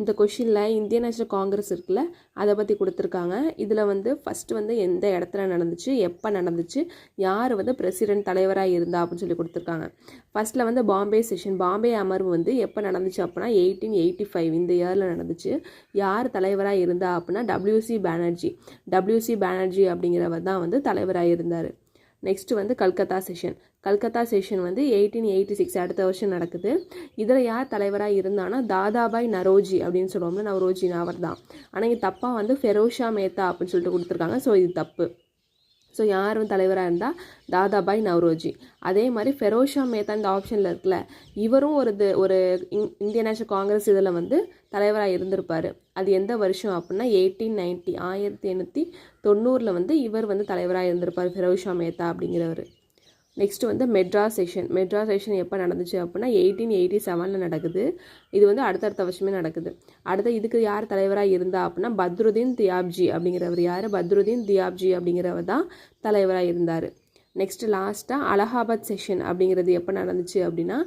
இந்த கொஷினில் Indian national Congress இருக்குல்ல, அதை பற்றி கொடுத்துருக்காங்க. இதில் வந்து ஃபஸ்ட்டு வந்து எந்த இடத்துல நடந்துச்சு, எப்போ நடந்துச்சு, யார் வந்து பிரசிடென்ட் தலைவராக இருந்தா அப்படின்னு சொல்லி கொடுத்துருக்காங்க. ஃபஸ்ட்டில் வந்து பாம்பே செஷன், பாம்பே அமர்வு வந்து எப்போ நடந்துச்சு அப்படின்னா 1885 இந்த இயரில் நடந்துச்சு. யார் தலைவராக இருந்தா அப்படின்னா டபிள்யூசி பானர்ஜி அப்படிங்கிறவர் தான் வந்து தலைவராக இருந்தார். நெக்ஸ்ட் வந்து கல்கத்தா செஷன் வந்து 1886 அடுத்த வருஷம் நடக்குது. இதில் யார் தலைவராக இருந்தான்னா தாதாபாய் நரோஜி அப்படின்னு சொல்லுவோம்ல, நவரோஜி அவர் தான். ஆனால் இங்கே தப்பாக வந்து ஃபெரோஷா மேத்தா அப்படின்னு சொல்லிட்டு கொடுத்துருக்காங்க. ஸோ இது தப்பு. ஸோ யார் வந்து தலைவராக இருந்தால் தாதாபாய் நவரோஜி. அதே மாதிரி ஃபெரோஷா மேத்தா இந்த ஆப்ஷனில் இருக்குல்ல, இவரும் ஒரு இந்தியன் நேஷனல் காங்கிரஸ் இதில் வந்து தலைவராக இருந்திருப்பார். அது எந்த வருஷம் அப்படின்னா 1890 வந்து இவர் வந்து தலைவராக இருந்திருப்பார், ஃபெரோஷா மேத்தா அப்படிங்கிறவர். நெக்ஸ்ட் வந்து மெட்ராஸ் செஷன் எப்போ நடந்துச்சு அப்படின்னா 1887 நடக்குது. இது வந்து அடுத்தடுத்த வருஷமே நடக்குது. இதுக்கு யார் தலைவராக இருந்தா அப்படின்னா பத்ருதீன் தியாப்ஜி அப்படிங்கிறவர். பத்ருதீன் தியாப்ஜி அப்படிங்கிறவர் தான் தலைவராக இருந்தார். நெக்ஸ்ட் லாஸ்ட்டாக அலகாபாத் செஷன் அப்படிங்கிறது எப்போ நடந்துச்சு அப்படின்னா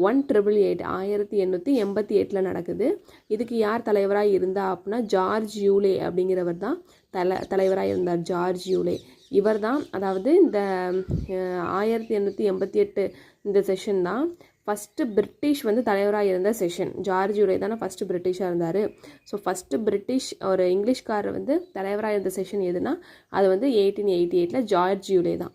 1888 நடக்குது. இதுக்கு யார் தலைவராக இருந்தா அப்படின்னா ஜார்ஜ் யூலே அப்படிங்கிறவர் தான் தலைவராக இருந்தார். ஜார்ஜ் யூலே இவர் தான், அதாவது இந்த 1888 இந்த செஷன் தான் ஃபஸ்ட்டு பிரிட்டிஷ் வந்து தலைவராக இருந்த செஷன். ஜார்ஜ் யூலே தானே ஃபஸ்ட்டு பிரிட்டிஷாக இருந்தார். ஸோ ஃபஸ்ட்டு பிரிட்டிஷ் ஒரு இங்கிலீஷ்காரர் வந்து தலைவராக இருந்த செஷன் எதுனா அது வந்து 1888 ஜார்ஜ் யூலே தான்.